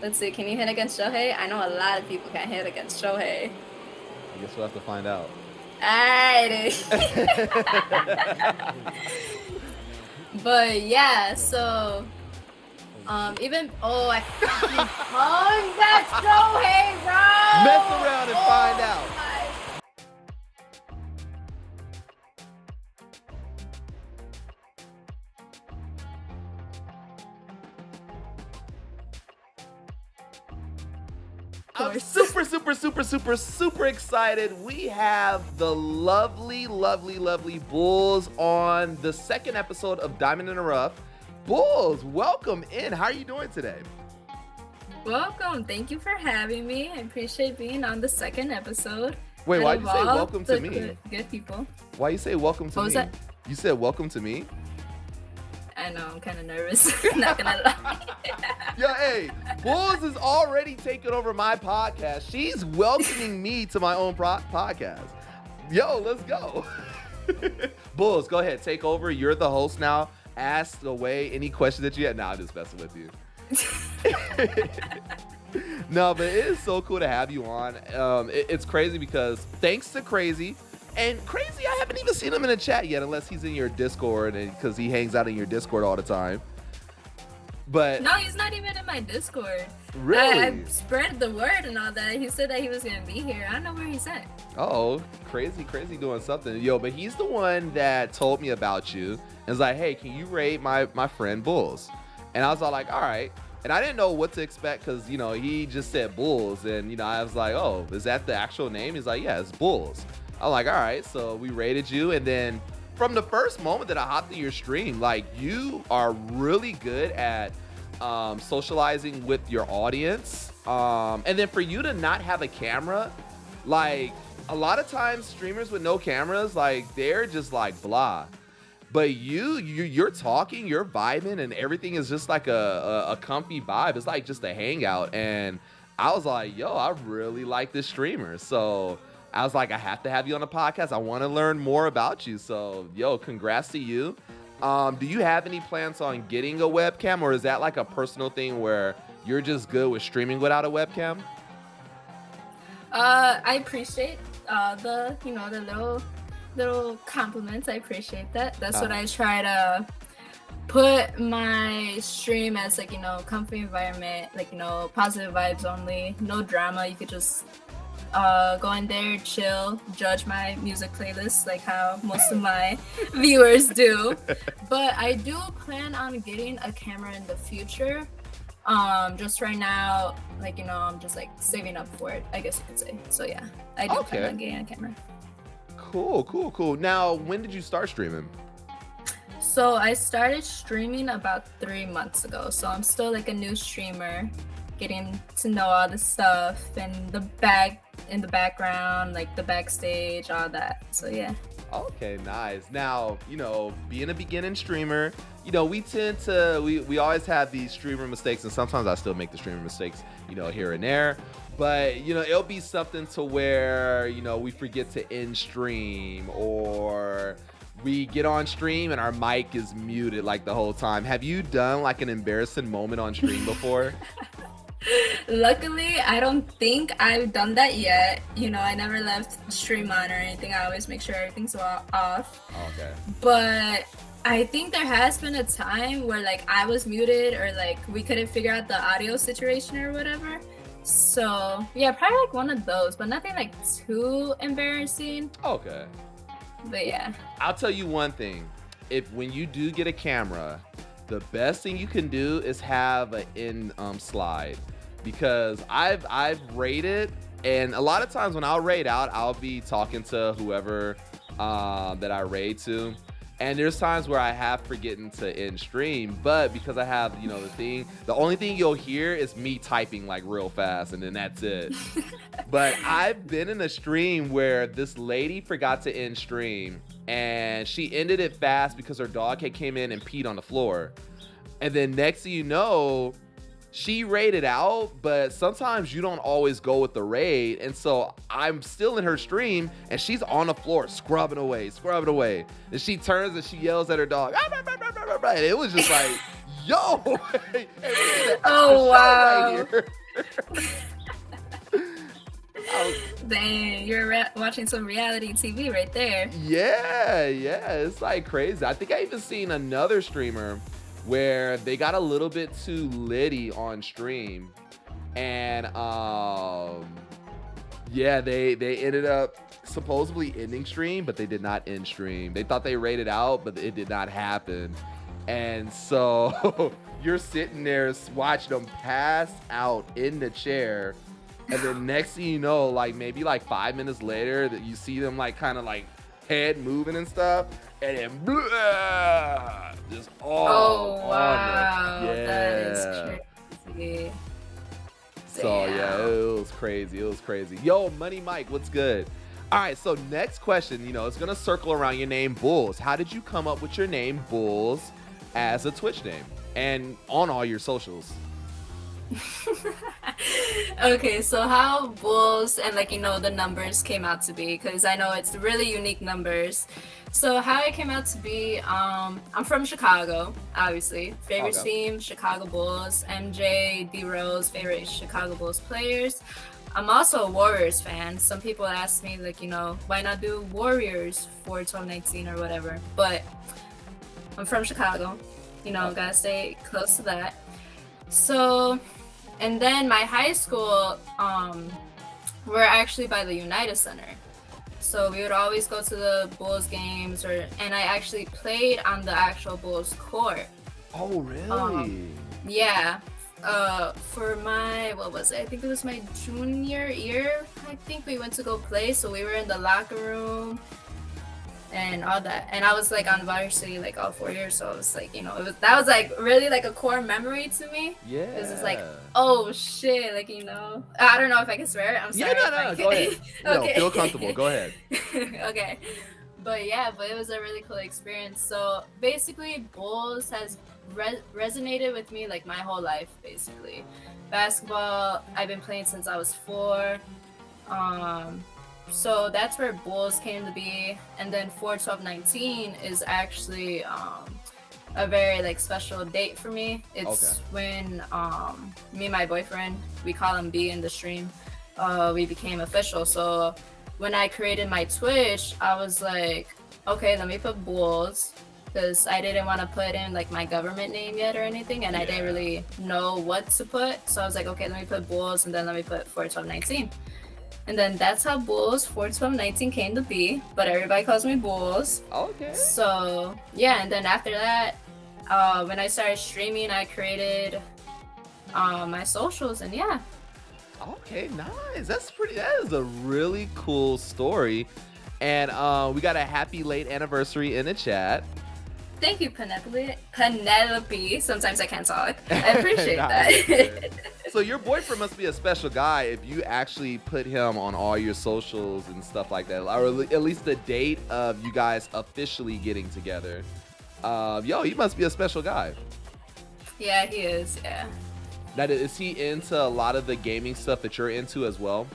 Let's see. Can you hit against Shohei? I know a lot of people can hit against Shohei. I guess we'll have to find out. Alright. But yeah, so even I fucking hung that Shohei, bro. Mess around and find out. I'm super excited. We have the lovely Bulls on the second episode of Diamond in the Rough. Bulls, welcome in. How are you doing today? Welcome. Thank you for having me. I appreciate being on the second episode. Wait, why'd you say welcome to me? Good people. Why you say welcome to me? What was that? You said welcome to me? I know, I'm kind of nervous. Not gonna lie. Yo, hey, Bulls is already taking over my podcast. She's welcoming me to my own podcast. Yo, let's go. Bulls, go ahead, take over. You're the host now. Ask away any questions that you had. Nah, I'm just messing with you. No, but it is so cool to have you on. It's crazy because thanks to Crazy, and Crazy, I haven't even seen him in a chat yet, unless he's in your Discord, and because he hangs out in your Discord all the time. But no, he's not even in my Discord. Really? I spread the word and all that. He said that he was gonna be here. I don't know where he's at. Oh, crazy doing something. Yo, but he's the one that told me about you and was like, hey, can you rate my friend Bulls? And I was all like, all right. And I didn't know what to expect because, you know, he just said Bulls. And, you know, I was like, oh, is that the actual name? He's like, yeah, it's Bulls. I'm like, all right. So we rated you. And then from the first moment that I hopped in your stream, like, you are really good at socializing with your audience. And then for you to not have a camera, like, a lot of times streamers with no cameras, like, they're just like blah. But you're talking, you're vibing, and everything is just like a comfy vibe. It's like just a hangout. And I was like, yo, I really like this streamer. So I was like, I have to have you on the podcast. I want to learn more about you. So, yo, congrats to you. Do you have any plans on getting a webcam, or is that like a personal thing where you're just good with streaming without a webcam? I appreciate the little compliments. I appreciate that. That's what I try to put my stream as, like, you know, comfy environment, like, you know, positive vibes only, no drama. You could just go in there, chill, judge my music playlist like how most of my viewers do. But I do plan on getting a camera in the future. Just right now, like, you know, I'm just like saving up for it, I guess you could say. So yeah, I do plan on getting a camera. Cool. Now, when did you start streaming? So I started streaming about 3 months ago. So I'm still like a new streamer, getting to know all the stuff and the background, like the backstage, all that. So yeah. Okay, nice. Now, you know, being a beginning streamer, you know, we always have these streamer mistakes, and sometimes I still make the streamer mistakes, you know, here and there. But, you know, it'll be something to where, you know, we forget to end stream, or we get on stream and our mic is muted like the whole time. Have you done like an embarrassing moment on stream before? Luckily, I don't think I've done that yet. You know, I never left stream on or anything. I always make sure everything's off. Okay. But I think there has been a time where, like, I was muted, or like we couldn't figure out the audio situation or whatever. So yeah, probably like one of those, but nothing like too embarrassing. Okay. But yeah. I'll tell you one thing. When you do get a camera, the best thing you can do is have an in slide, because I've rated, and a lot of times when I'll raid out, I'll be talking to whoever that I raid to. And there's times where I have forgotten to end stream, but because I have, you know, the only thing you'll hear is me typing like real fast, and then that's it. But I've been in a stream where this lady forgot to end stream, and she ended it fast because her dog had came in and peed on the floor. And then next thing you know, she raided out, but sometimes you don't always go with the raid. And so I'm still in her stream, and she's on the floor scrubbing away. And she turns and she yells at her dog. And it was just like, Yo, hey, we need an Oh, extra show wow. right here. Oh, Dang, you're watching some reality TV right there. yeah, it's like crazy. I think I even seen another streamer where they got a little bit too litty on stream, and yeah, they ended up supposedly ending stream, but they did not end stream. They thought they rated out, but it did not happen. And so you're sitting there watching them pass out in the chair, and then next thing you know, like maybe like 5 minutes later, that you see them like kind of like head moving and stuff, and then blah, just all Oh, on wow. them. Yeah. That is crazy. So yeah, Damn. it was crazy. It was crazy. Yo, Money Mike, what's good? All right, so next question, it's gonna circle around your name, Bulls. How did you come up with your name, Bulls, as a Twitch name and on all your socials? Okay, so how Bulls and the numbers came out to be, because I know it's really unique numbers. So how it came out to be, I'm from Chicago, obviously. Favorite team, Chicago Bulls. MJ, D Rose, favorite Chicago Bulls players. I'm also a Warriors fan. Some people ask me why not do Warriors for 1219 or whatever. But I'm from Chicago, gotta stay close to that. So, and then my high school, we're actually by the United Center. So we would always go to the Bulls games, and I actually played on the actual Bulls court. Oh, really? Yeah. For my, what was it? I think it was my junior year. I think we went to go play. So we were in the locker room and all that. And I was on varsity all 4 years. So it was that was really a core memory to me. Yeah. It was just oh shit, I don't know if I can swear. I'm sorry. Yeah, no, go ahead. Okay. Feel comfortable. Go ahead. Okay. But it was a really cool experience. So basically, Bulls has resonated with me my whole life. Basically, basketball I've been playing since I was 4. So that's where Bulls came to be, and then 41219 is actually a very special date for me. It's when me and my boyfriend, we call him B in the stream, we became official. So when I created my Twitch, I was like, okay, let me put Bulls, because I didn't want to put in my government name yet or anything, and I didn't really know what to put. So I was like, okay, let me put Bulls, and then let me put 41219. And then that's how Bulls 41219 came to be, but everybody calls me Bulls. Okay. So yeah, and then after that, when I started streaming, I created my socials, and yeah. Okay, nice. That is a really cool story. And we got a happy late anniversary in the chat. Thank you, Penelope. Sometimes I can't talk. I appreciate Nice. that. So your boyfriend must be a special guy if you actually put him on all your socials and stuff like that, or at least the date of you guys officially getting together. He must be a special guy. Yeah, he is. Yeah. Now, is he into a lot of the gaming stuff that you're into as well?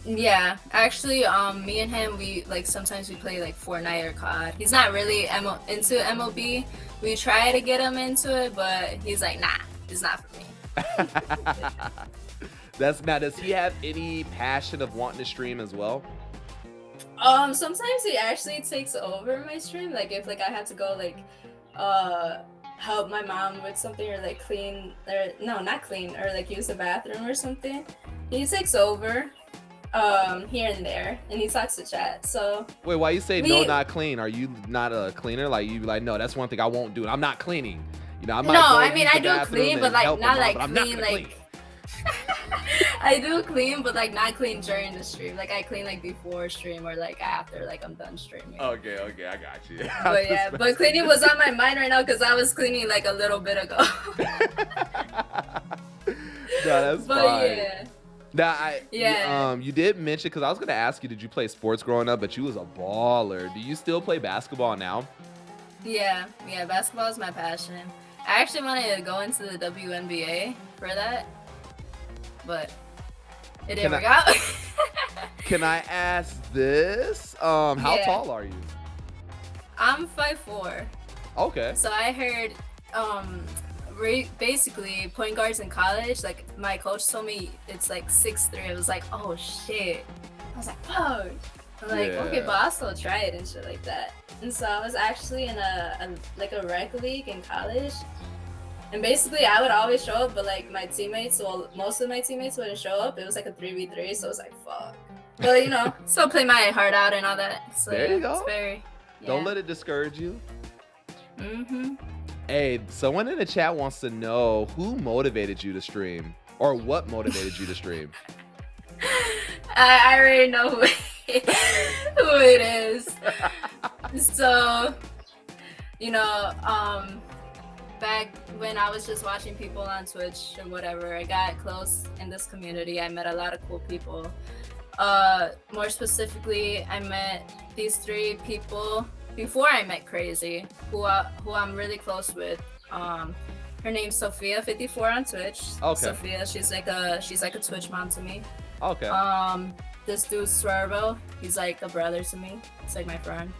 Yeah, actually, me and him, we sometimes we play Fortnite or COD. He's not really into MLB. We try to get him into it, but he's like, nah, it's not for me. Does he have any passion of wanting to stream as well? Sometimes he actually takes over my stream. If I have to go help my mom with something, or clean, or no, not clean, or use the bathroom or something, he takes over here and there, and he talks to chat. So wait, why you say no, not clean? Are you not a cleaner? No, that's one thing I won't do. I'm not cleaning. I might I do clean, but not clean I do clean, but not clean during the stream. I clean before stream, or after I'm done streaming. Okay, I got you. But yeah, but cleaning was on my mind right now, because I was cleaning a little bit ago. No, that's but fine. Yeah. You did mention, because I was gonna ask you, did you play sports growing up? But you was a baller. Do you still play basketball now? Yeah, basketball is my passion. I actually wanted to go into the WNBA for that, but it didn't work out. Can I ask this? How tall are you? I'm 5'4". Okay. So I heard basically point guards in college, like my coach told me it's like 6'3". I was like, oh shit. I was like, fuck. I'm like, okay, but I'll still try it and shit like that. And so I was actually in a rec league in college. And basically, I would always show up, but like my teammates, well, most of my teammates wouldn't show up. It was like a 3v3, so I was like, fuck. But you know, still play my heart out and all that. So there you go. It's very, Don't let it discourage you. Mm-hmm. Hey, someone in the chat wants to know who motivated you to stream, or what motivated you to stream. I already know who it is. So, you know, back when I was just watching people on Twitch and whatever, I got close in this community. I met a lot of cool people. More specifically, I met these 3 people before I met Crazy, who I'm really close with. Her name's Sophia54 on Twitch. Okay. Sophia, she's like a Twitch mom to me. Okay. This dude Swervo, he's like a brother to me. He's like my friend.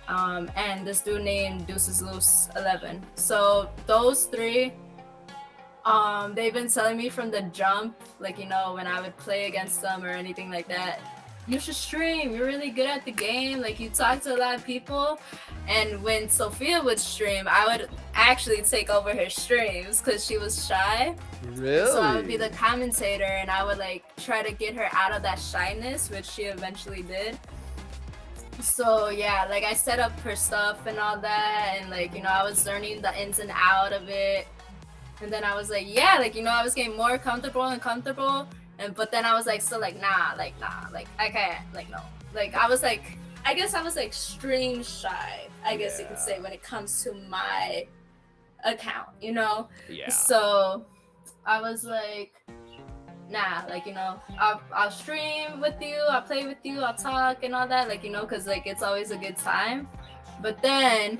And this dude named Deuces Loose 11. So those 3, they've been telling me from the jump, like, you know, when I would play against them or anything like that, you should stream. You're really good at the game. Like, you talk to a lot of people. And when Sophia would stream, I would actually take over her streams because she was shy. Really? So I would be the commentator, and I would like try to get her out of that shyness, which she eventually did. So yeah, like I set up her stuff and all that, and like, you know, I was learning the ins and out of it. And then I was like, yeah, like, you know, I was getting more comfortable. And but then I was like, still like, nah, like I can't, like, no. Like I guess I was like stream shy, I guess you could say, when it comes to my account, you know? Yeah. So I was like, nah, like, you know, I'll stream with you, I'll play with you, I'll talk and all that, like, you know, because like it's always a good time. But then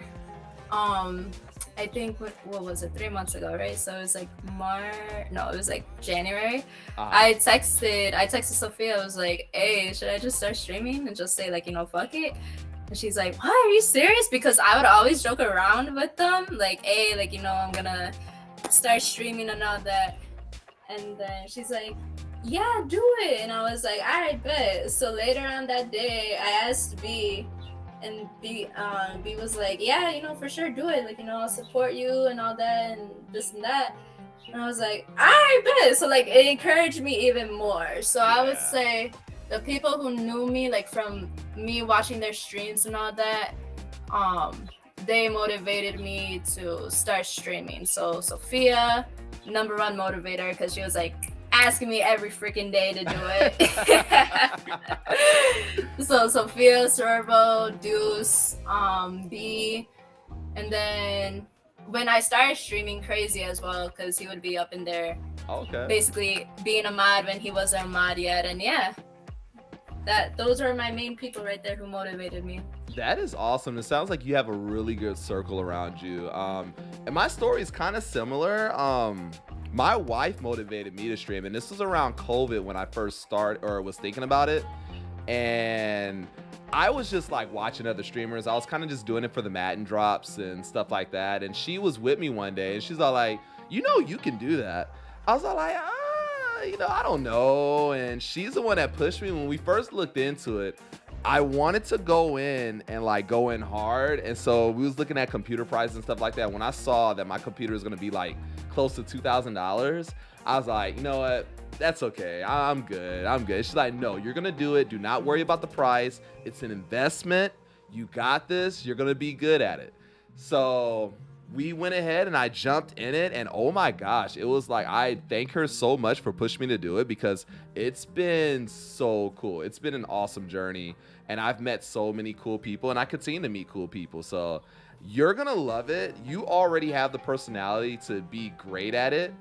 I think what was it, 3 months ago, right? So it was like it was like January. I texted Sophia. I was like, hey, should I just start streaming and just say, like, you know, fuck it? And she's like, what, are you serious? Because I would always joke around with them, like, hey, like, you know, I'm gonna start streaming and all that. And then she's like, yeah, do it. And I was like, all right, bet. So later on that day, I asked B, and B was like, yeah, you know, for sure, do it. Like, you know, I'll support you and all that and this and that. And I was like, all right, bet. So like, it encouraged me even more. So I would say the people who knew me, like from me watching their streams and all that, they motivated me to start streaming. So Sophia, number 1 motivator, because she was like asking me every freaking day to do it. So Sophia, Servo, Deuce, B, and then when I started streaming, Crazy as well, because he would be up in there, basically being a mod when he wasn't a mod yet. And yeah, those are my main people right there who motivated me. That is awesome. It sounds like you have a really good circle around you. And my story is kind of similar. My wife motivated me to stream, and this was around COVID when I first started or was thinking about it. And I was just like watching other streamers. I was kind of just doing it for the Madden drops and stuff like that. And she was with me one day, and she's all like, you know, you can do that. I was all like, you know, I don't know. And she's the one that pushed me. When we first looked into it, I wanted to go in and like go in hard. And so we was looking at computer prices and stuff like that. When I saw that my computer is going to be like close to $2,000, I was like, you know what? That's okay. I'm good. She's like, no, you're going to do it. Do not worry about the price. It's an investment. You got this. You're going to be good at it. So we went ahead and I jumped in it, and oh my gosh, it was like, I thank her so much for pushing me to do it, because it's been so cool. It's been an awesome journey, and I've met so many cool people, and I continue to meet cool people. So you're gonna love it. You already have the personality to be great at it,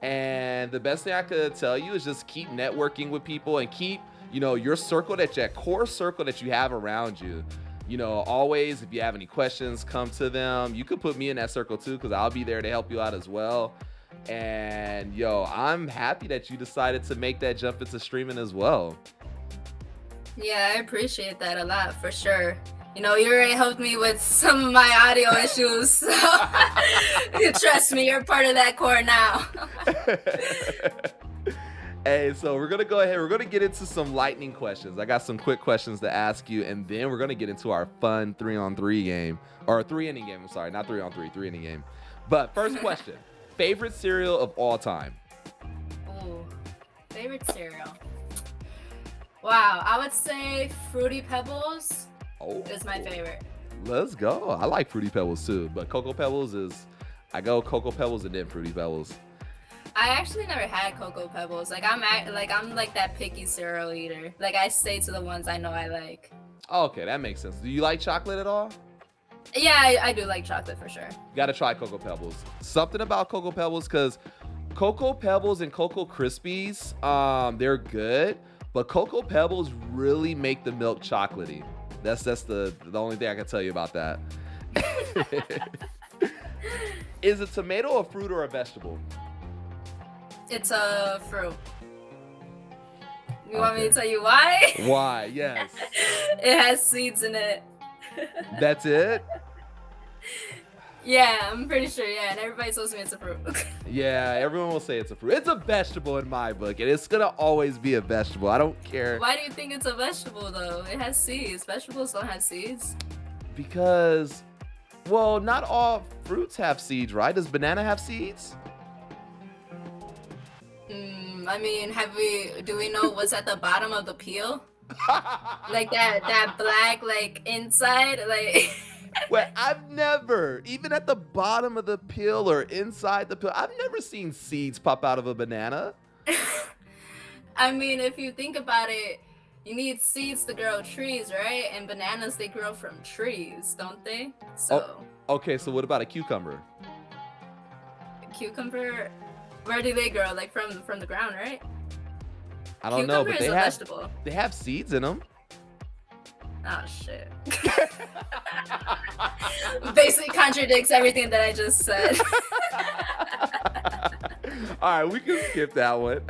and the best thing I could tell you is just keep networking with people and keep, you know, your circle, that core circle that you have around you. You know, always, if you have any questions, come to them. You could put me in that circle too, because I'll be there to help you out as well. And yo, I'm happy that you decided to make that jump into streaming as well. Yeah, I appreciate that a lot, for sure. You know, you already helped me with some of my audio issues, so you trust me, you're part of that core now. Hey, so we're gonna go ahead. We're gonna get into some lightning questions. I got some quick questions to ask you, and then we're gonna get into our fun 3-on-3 game, or 3-inning game. I'm sorry, not 3-on-3, 3-inning game. But first question: favorite cereal of all time? Ooh, favorite cereal. Wow, I would say Fruity Pebbles is my favorite. Let's go. I like Fruity Pebbles too, but Cocoa Pebbles is. I go Cocoa Pebbles and then Fruity Pebbles. I actually never had Cocoa Pebbles. I'm like that picky cereal eater. Like, I stay to the ones I know I like. Okay, that makes sense. Do you like chocolate at all? Yeah, I do like chocolate for sure. You gotta try Cocoa Pebbles. Something about Cocoa Pebbles, because Cocoa Pebbles and Cocoa Krispies, they're good, but Cocoa Pebbles really make the milk chocolatey. That's the only thing I can tell you about that. Is a tomato a fruit or a vegetable? It's a fruit. You want me to tell you why? Why? Yes. It has seeds in it. That's it? Yeah, I'm pretty sure, yeah, and everybody tells me it's a fruit. Yeah, everyone will say it's a fruit. It's a vegetable in my book, and it's gonna always be a vegetable. I don't care. Why do you think it's a vegetable, though? It has seeds. Vegetables don't have seeds. Because, well, not all fruits have seeds, right? Does banana have seeds? I mean, do we know what's at the bottom of the peel? Like that black, like, inside, like. Well, I've never, even at the bottom of the peel or inside the peel, I've never seen seeds pop out of a banana. I mean, if you think about it, you need seeds to grow trees, right? And bananas, they grow from trees, don't they? So. Oh, okay, so what about a cucumber? Cucumber, where do they grow? Like from the ground, right? I don't know, but vegetable. They have seeds in them. Oh shit. Basically contradicts everything that I just said. All right, we can skip that one.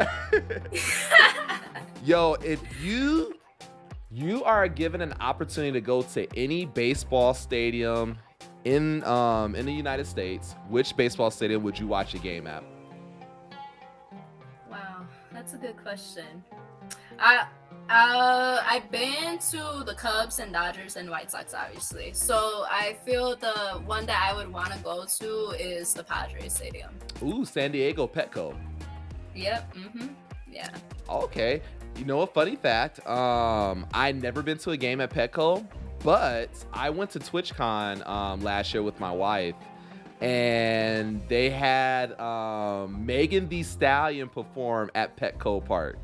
Yo, if you are given an opportunity to go to any baseball stadium in the United States, which baseball stadium would you watch a game at? Wow, that's a good question. I've been to the Cubs and Dodgers and White Sox, obviously. So I feel the one that I would want to go to is the Padres Stadium. Ooh, San Diego Petco. Yep. Yeah. Okay. You know a funny fact? I never been to a game at Petco, but I went to TwitchCon last year with my wife, and they had Megan Thee Stallion perform at Petco Park.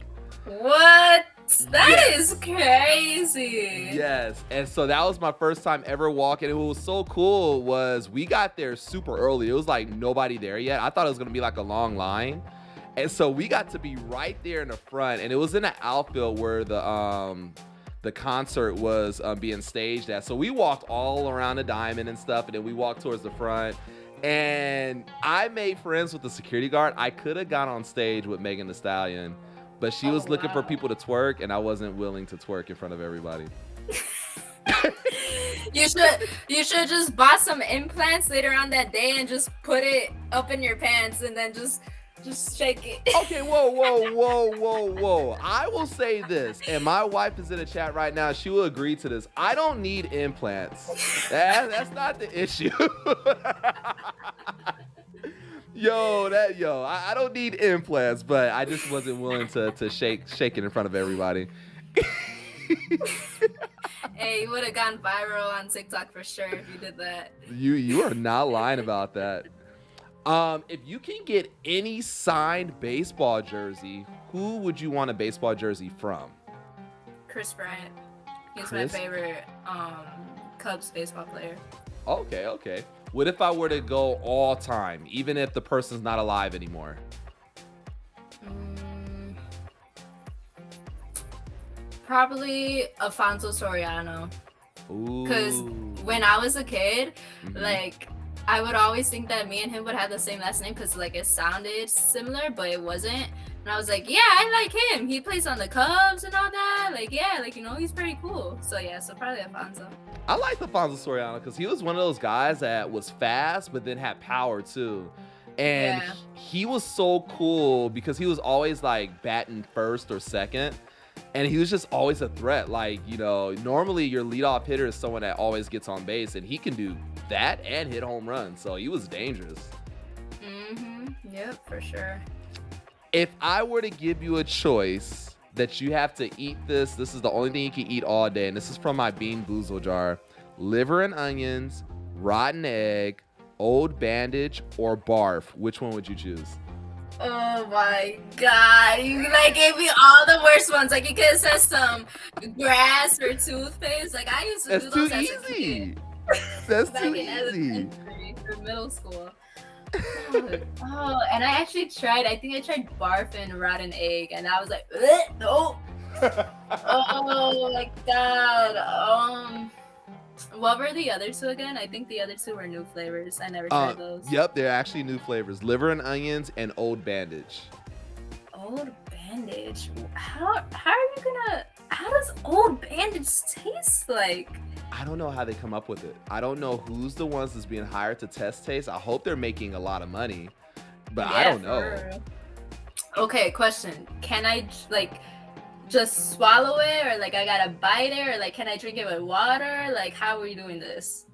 What? That is crazy. Yes. And so that was my first time ever walking. And what was so cool was we got there super early. It was like nobody there yet. I thought it was going to be like a long line. And so we got to be right there in the front. And it was in the outfield where the concert was being staged at. So we walked all around the diamond and stuff. And then we walked towards the front. And I made friends with the security guard. I could have gone on stage with Megan Thee Stallion, but she was looking for people to twerk, and I wasn't willing to twerk in front of everybody. You should just buy some implants later on that day and just put it up in your pants and then just shake it. Okay, whoa. I will say this, and my wife is in the chat right now. She will agree to this. I don't need implants. That's not the issue. I don't need implants, but I just wasn't willing to shake it in front of everybody. Hey, you would have gone viral on TikTok for sure if you did that. You are not lying about that. If you can get any signed baseball jersey, who would you want a baseball jersey from? Chris Bryant. He's my favorite Cubs baseball player. Okay. What if I were to go all time, even if the person's not alive anymore? Probably Alfonso Soriano. Because when I was a kid, like, I would always think that me and him would have the same last name because, like, it sounded similar, but it wasn't. And I was like, yeah, I like him. He plays on the Cubs and all that. Like, yeah, like, he's pretty cool. So, yeah, so probably Alfonso. I like Alfonso Soriano because he was one of those guys that was fast, but then had power too. And he was so cool because he was always like batting first or second. And he was just always a threat. Like, normally your leadoff hitter is someone that always gets on base, and he can do that and hit home runs. So he was dangerous. Yep, for sure. If I were to give you a choice that you have to eat this is the only thing you can eat all day, and this is from my Bean Boozle jar: liver and onions, rotten egg, old bandage, or barf. Which one would you choose? Oh my god, you gave me all the worst ones. Like, you could have said some grass or toothpaste. Like, I used to do those as a kid. That's back too in easy. Elementary or middle school. Oh, and I actually tried barf and rotten egg, and I was like, no. Oh my god. What were the other two again? I think the other two were new flavors. I never tried those. Yep, they're actually new flavors: liver and onions and old bandage. Old bandage. How does old bandage taste like? I don't know how they come up with it. I don't know who's the ones that's being hired to test taste. I hope they're making a lot of money, but I don't know. Okay, question. Can I just swallow it, or I gotta bite it, or can I drink it with water? How are you doing this?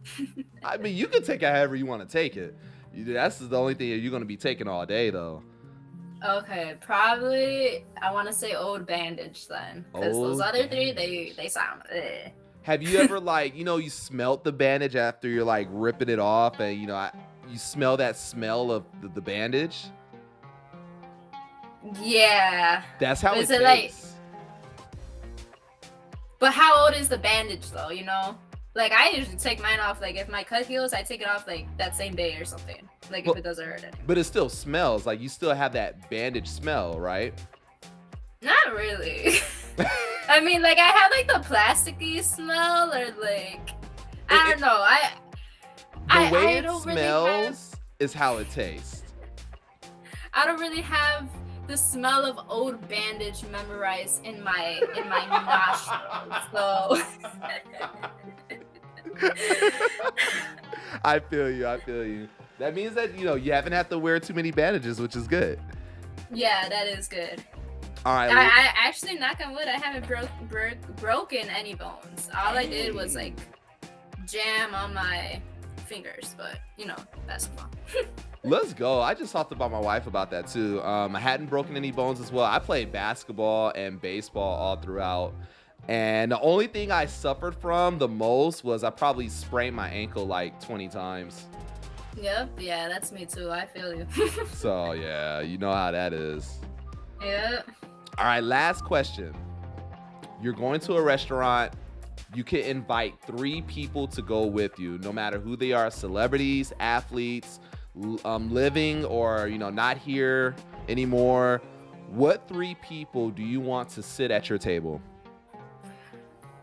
I mean, you can take it however you want to take it. That's the only thing you're going to be taking all day, though. Okay, probably I want to say old bandage then, because those other three, they sound. Have you ever you smelt the bandage after you're ripping it off, and you smell that smell of the bandage? Yeah. That's how it tastes. But how old is the bandage though? I usually take mine off. If my cut heals, I take it off that same day or something. If it doesn't hurt anymore. But it still smells. You still have that bandage smell, right? Not really. I mean, I have the plasticky smell, or I don't know. The way I it don't smells really have, is how it tastes. I don't really have the smell of old bandage memorized in my nostrils. So I feel you. That means that you haven't had to wear too many bandages, which is good. Yeah, that is good. All right. I actually, knock on wood, I haven't broken any bones. All I did was jam on my fingers, but basketball. Let's go. I just talked about my wife about that too. I hadn't broken any bones as well. I played basketball and baseball all throughout, and the only thing I suffered from the most was I probably sprained my ankle 20 times. Yep. Yeah, that's me too. I feel you. So yeah, you know how that is. Yeah. All right, last question. You're going to a restaurant. You can invite 3 people to go with you, no matter who they are: celebrities, athletes, living or not here anymore. What 3 people do you want to sit at your table?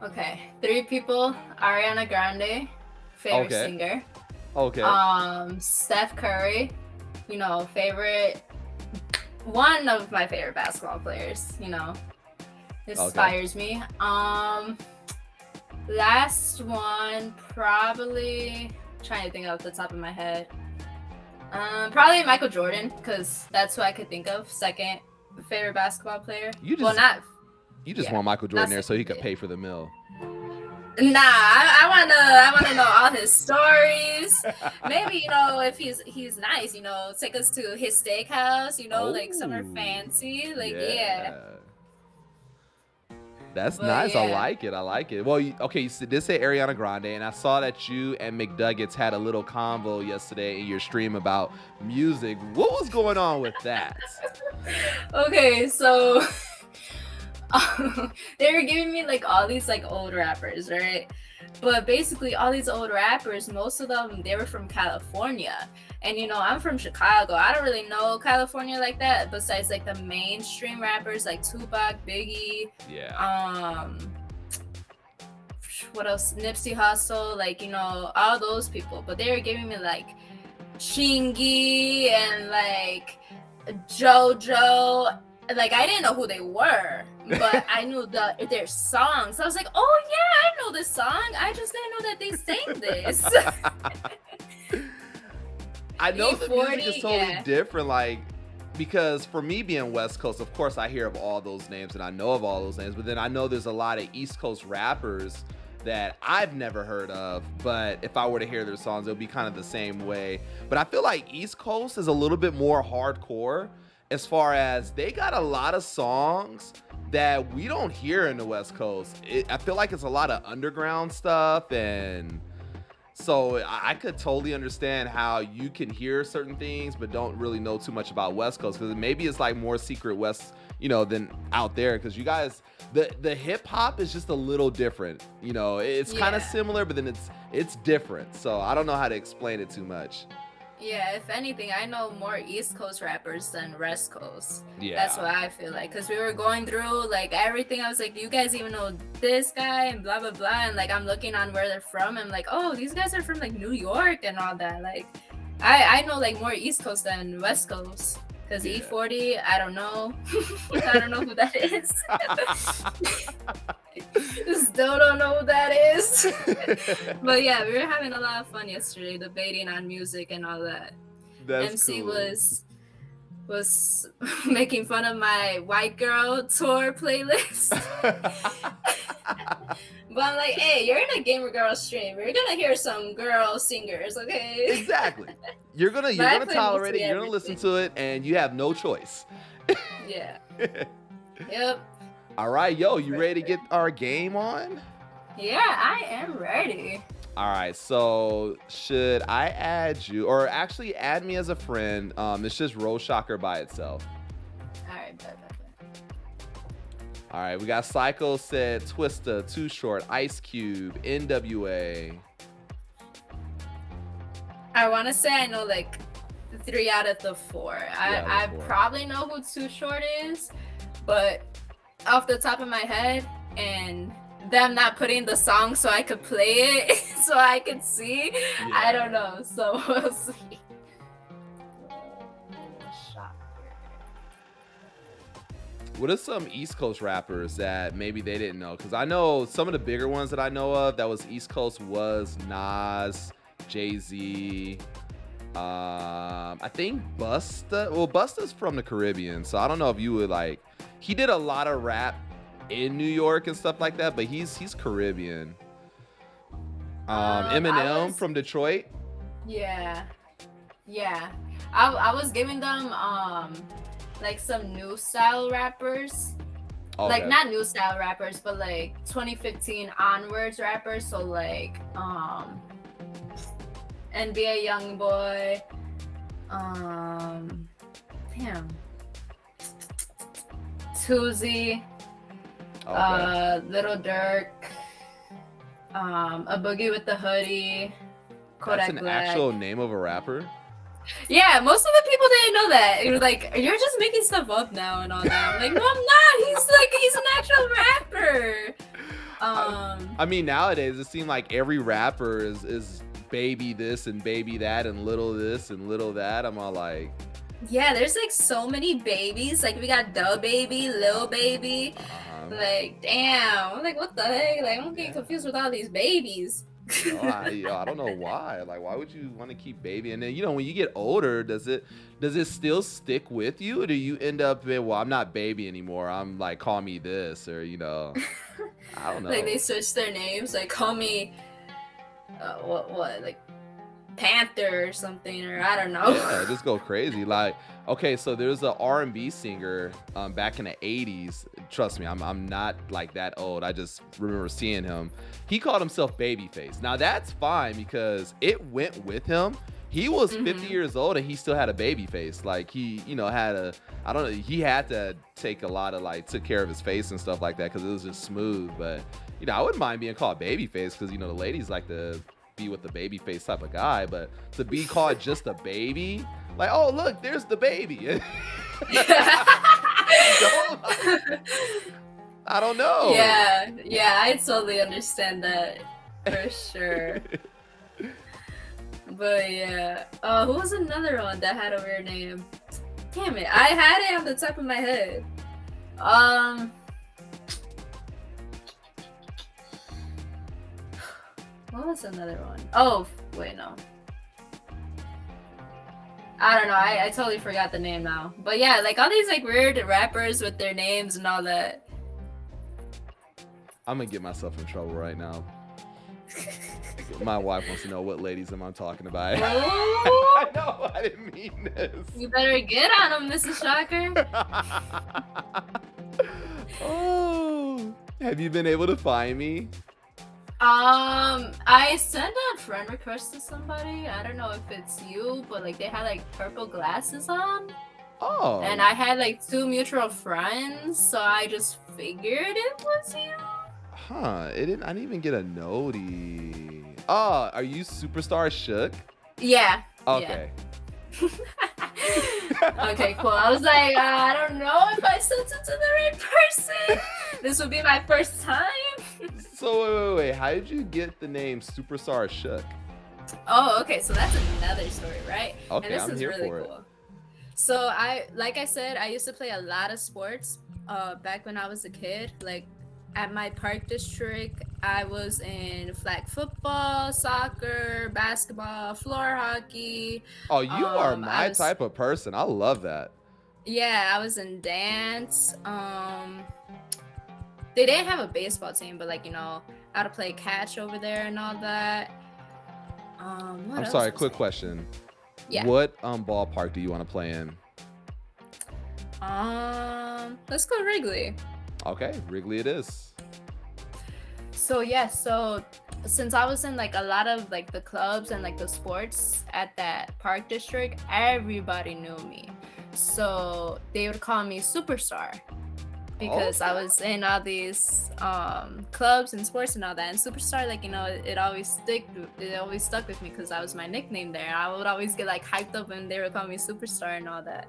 Okay, 3 people: Ariana Grande, favorite singer. Okay. Steph Curry, one of my favorite basketball players. Inspires me. Last one, probably trying to think off the top of my head. Probably Michael Jordan, because that's who I could think of. Second favorite basketball player. You just want Michael Jordan there so he could pay for the meal. Nah, I wanna know all his stories. Maybe if he's nice, take us to his steakhouse. Somewhere fancy. Yeah. That's nice. Yeah. I like it. Well, okay, you did say Ariana Grande, and I saw that you and McDuggets had a little convo yesterday in your stream about music. What was going on with that? Okay, so they were giving me all these old rappers, right? But basically all these old rappers, most of them, they were from California. And I'm from Chicago. I don't really know California like that, besides the mainstream rappers like Tupac, Biggie. Yeah. What else? Nipsey Hussle, all those people. But they were giving me Chingy and JoJo. like I didn't know who they were, but I knew their songs. I was like, oh yeah, I know this song. I just didn't know that they sang this. I know the E40, music is totally yeah. different, like, because for me being West Coast, of course I hear of all those names and I know of all those names, but then I know there's a lot of East Coast rappers that I've never heard of, but if I were to hear their songs, it would be kind of the same way. But I feel like East Coast is a little bit more hardcore as far as they got a lot of songs that we don't hear in the West Coast. I feel like it's a lot of underground stuff, and so I could totally understand how you can hear certain things but don't really know too much about West Coast, because maybe it's like more secret West, than out there, because you guys, the hip hop is just a little different. It's kind of similar, but then it's different. So I don't know how to explain it too much. Yeah, if anything, I know more East Coast rappers than West Coast. Yeah. That's what I feel like. Because we were going through, like, everything. I was like, do you guys even know this guy? And blah, blah, blah. And, like, I'm looking on where they're from. I'm like, oh, these guys are from, like, New York and all that. Like, I know, like, more East Coast than West Coast. Because E40, I don't know. I don't know who that is. Still don't know who that is. But yeah, we were having a lot of fun yesterday, debating on music and all that. That's MC cool. was making fun of my white girl tour playlist. But I'm like, hey, you're in a gamer girl stream. You're gonna hear some girl singers, okay? Exactly. You're gonna tolerate it. You're gonna listen to it, and you have no choice. Yeah. Yep. All right, yo, you ready to get our game on? Yeah, I am ready. All right, so should I add you, or actually add me as a friend? It's just Road Shocker by itself. All right, bet. All right, we got Psycho said, Twista, Too Short, Ice Cube, NWA. I want to say I know like 3 out of the 4. I probably know who Too Short is, but off the top of my head, and them not putting the song so I could play it, so I could see, I don't know. So we'll see. What are some East Coast rappers that maybe they didn't know? Because I know some of the bigger ones that I know of that was East Coast was Nas, Jay-Z, I think Busta. Well, Busta's from the Caribbean, so I don't know if you would like. He did a lot of rap in New York and stuff like that, but he's Caribbean. Eminem from Detroit. Yeah. I was giving them like some new style rappers. Okay. Like not new style rappers, but like 2015 onwards rappers. So like NBA Youngboy, Tuzi, Little Durk, A Boogie with the Hoodie, Kodak That's an Black. actual name of a rapper? Yeah, most of the people didn't know that. It was like, you're just making stuff up now and all that. I'm like, no, I'm not. He's an actual rapper. I mean, nowadays it seems like every rapper is baby this and baby that and little this and little that. I'm all like, yeah, there's like so many babies. Like we got Da Baby, Lil Baby. Like, damn. I'm like, what the heck? Like, I'm getting confused with all these babies. I don't know why. Like, why would you want to keep baby? And then, when you get older, does it still stick with you, or do you end up being, well, I'm not baby anymore, I'm like, call me this, or I don't know. Like they switch their names, like call me what like Panther or something, or I don't know. Yeah, just go crazy. Like, okay, so there's a R&B singer back in the 80s. Trust me, I'm not like that old. I just remember seeing him. He called himself Babyface. Now that's fine because it went with him. He was 50 years old and he still had a baby face. Like he, he had to take a lot of took care of his face and stuff like that because it was just smooth. But, I wouldn't mind being called Babyface because, the ladies like to be with the baby face type of guy, but to be called just a baby, like, oh look, there's the baby. I don't know. Yeah, I totally understand that for sure. But yeah, who was another one that had a weird name? Damn it, I had it on the top of my head. Um, what was another one? Oh, wait, no. I don't know. I totally forgot the name now. But yeah, like all these like weird rappers with their names and all that. I'm gonna get myself in trouble right now. My wife wants to know what ladies am I talking about. I know, I didn't mean this. You better get on them, Mrs. Shocker. Oh, have you been able to find me? I sent a friend request to somebody. I don't know if it's you, but like they had like purple glasses on. Oh. And I had like 2 mutual friends, so I just figured it was you. Huh? I didn't even get a noti. Oh, are you Superstar Shook? Yeah. Okay. Yeah. Okay, cool. I was like, I don't know if I sent it to the right person. This would be my first time. So wait. How did you get the name Superstar Shook? Oh, okay. So that's another story, right? Okay, and this I'm is here really for cool. So like I said, I used to play a lot of sports back when I was a kid. Like at my park district, I was in flag football, soccer, basketball, floor hockey. Oh, you are my type of person. I love that. Yeah, I was in dance. They didn't have a baseball team, but like, you know, how to play catch over there and all that. I'm sorry, quick question. Yeah. What ballpark do you want to play in? Let's go Wrigley. Okay, Wrigley it is. So yeah, so since I was in like a lot of like the clubs and like the sports at that park district, everybody knew me. So they would call me Superstar because I was in all these clubs and sports and all that. And Superstar, like, you know, it always stuck with me because that was my nickname there. I would always get like hyped up when they would call me Superstar and all that.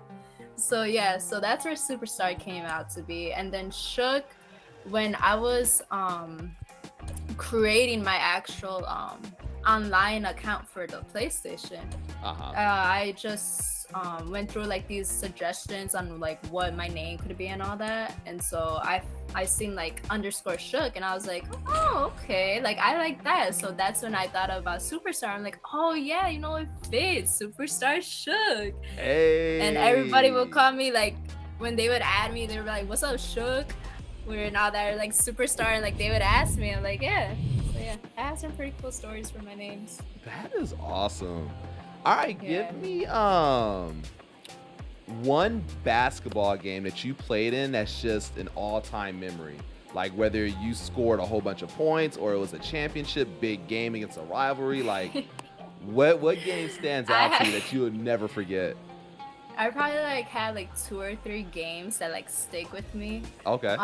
So yeah, so that's where Superstar came out to be. And then Shook, when I was creating my actual online account for the PlayStation, I just went through like these suggestions on like what my name could be and all that. And so I seen like _Shook and I was like, oh, okay, like I like that. So that's when I thought about Superstar. I'm like, oh yeah, you know, it fits, Superstar Shook. Hey. And everybody would call me, like when they would add me, they were like, what's up, Shook? We're now that like Superstar, and like they would ask me, I'm like, yeah. So yeah, I have some pretty cool stories for my names. That is awesome. All right, give me one basketball game that you played in that's just an all-time memory. Like whether you scored a whole bunch of points or it was a championship, big game against a rivalry. Like what game stands out to you that you would never forget? I probably like had like 2 or 3 games that like stick with me. Okay.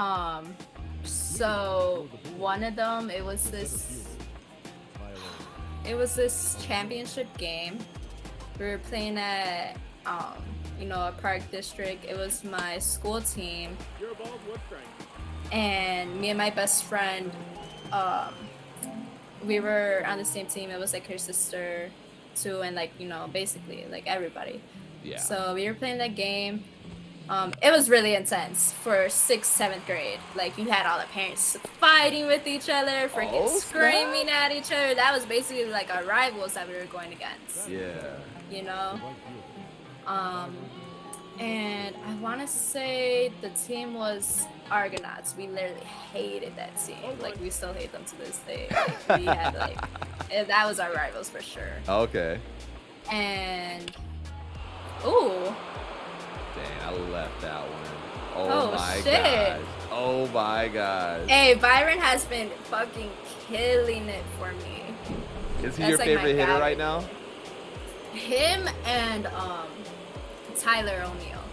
So one of them, it was this championship game. We were playing at you know, a park district. It was my school team. And me and my best friend, we were on the same team. It was like her sister too, and like, you know, basically like everybody. Yeah. So we were playing that game. It was really intense for 6th, 7th grade. Like you had all the parents fighting with each other, freaking screaming at each other. That was basically like our rivals that we were going against. Yeah. You know? And I want to say the team was Argonauts. We literally hated that team. Like we still hate them to this day. Like, we had like, that was our rivals for sure. Okay. And ooh. Dang, I left that one. Oh my shit. gosh. Oh my gosh. Hey, Byron has been fucking killing it for me. Is he your favorite hitter right now? Him and Tyler O'Neill.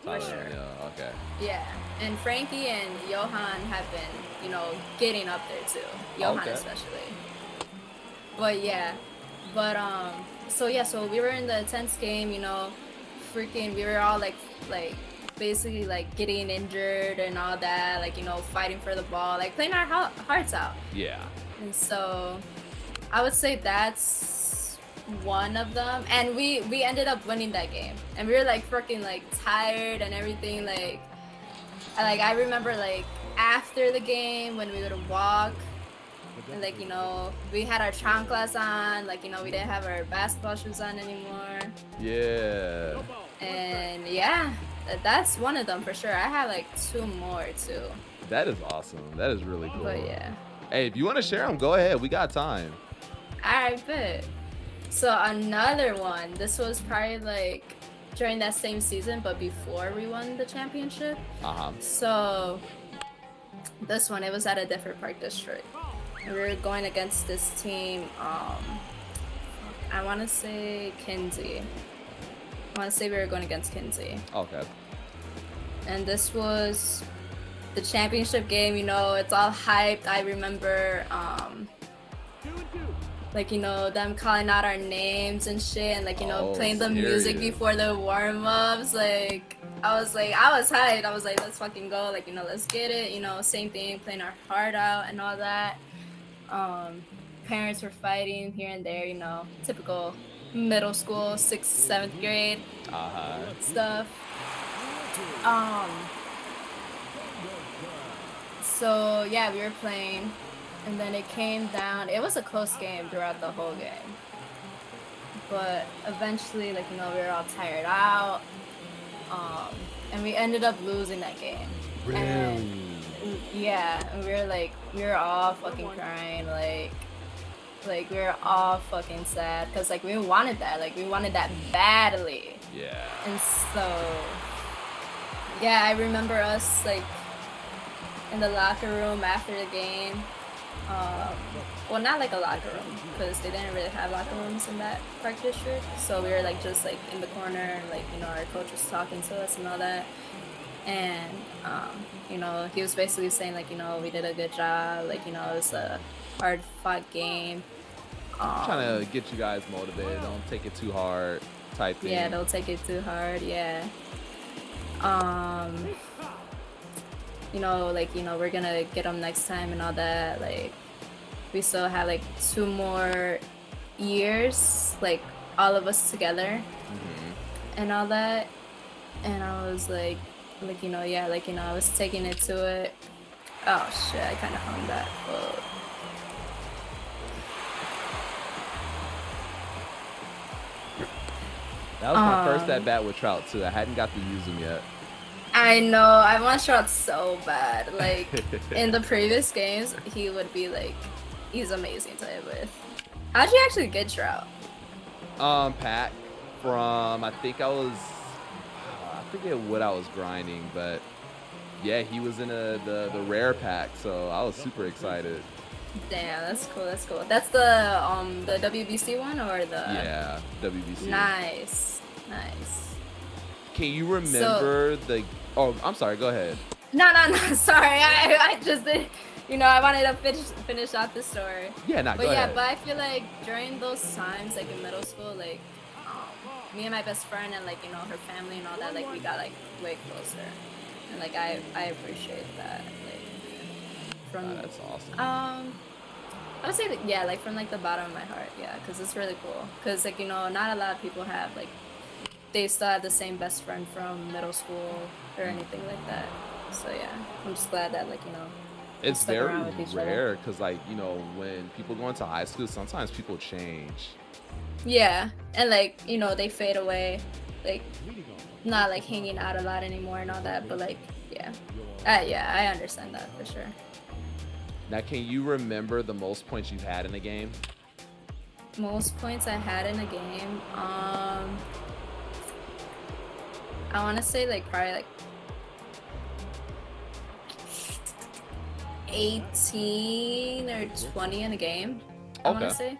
Tyler O'Neill, okay. Yeah. And Frankie and Johan have been, you know, getting up there too. Johan especially. But yeah. But so yeah, so we were in the intense game, you know, freaking, we were all like basically like getting injured and all that, like, you know, fighting for the ball, like playing our hearts out. Yeah. And so I would say that's one of them. And we ended up winning that game. And we were like freaking like tired and everything, like I remember like after the game when we would walk, and like we had our chanclas on, like we didn't have our basketball shoes on anymore. Yeah. And yeah, that's one of them for sure. I have like 2 more too. That is awesome. That is really cool. But yeah. Hey, if you want to share them, go ahead. We got time. Alright, bet. So another one. This was probably like during that same season, but before we won the championship. So this one, it was at a different park district. We were going against this team. I want to say Kinsey. I want to say we were going against Kinsey. Okay. And this was the championship game. It's all hyped. I remember, like them calling out our names and shit, and like playing the music before the warm-ups. Like I was hyped. I was like, let's fucking go. Like let's get it. Same thing, playing our heart out and all that. Parents were fighting here and there. Typical middle school, 6th, 7th grade stuff. So yeah, we were playing, and then it came down. It was a close game throughout the whole game, but eventually, like we were all tired out, and we ended up losing that game. Really? And, yeah, and we were all fucking crying, like we were all fucking sad, because like we wanted that badly. Yeah. And so yeah, I remember us like in the locker room after the game. Well, not like a locker room, because they didn't really have locker rooms in that park district. So we were like just like in the corner, and like our coach was talking to us and all that. And he was basically saying like we did a good job, like it was a hard fought game. Trying to get you guys motivated. Don't take it too hard, type thing. Yeah, don't take it too hard. Yeah. We're gonna get them next time and all that. Like, we still have like 2 more years, like all of us together, and all that. And I was like, I was taking it to it. Oh shit, I kind of hung that. Whoa. That was my first at bat with Trout too. I hadn't got to use him yet. I know. I want Trout so bad. Like in the previous games, he would be like, he's amazing to hit with. How'd you actually get Trout? Pack from I forget what I was grinding, but yeah, he was in the rare pack, so I was super excited. Damn, that's cool. That's cool. That's the WBC one or the? Yeah, WBC. Nice. Can you remember the? Oh, I'm sorry. Go ahead. No. Sorry, I just did. I wanted to finish off the story. Yeah, go ahead. But I feel like during those times, like in middle school, like me and my best friend and like her family and all that, like we got like way closer, and like I appreciate that. That's awesome. I would say that, yeah, like from like the bottom of my heart, yeah, because it's really cool. Because like not a lot of people have like they still have the same best friend from middle school or anything like that. So yeah, I'm just glad that like it's very rare because like when people go into high school, sometimes people change. Yeah, and like they fade away, like not like hanging out a lot anymore and all that. But like yeah, I understand that for sure. Now, can you remember the most points you've had in a game? Most points I had in a game? I want to say like probably like 18 or 20 in a game. I want to say.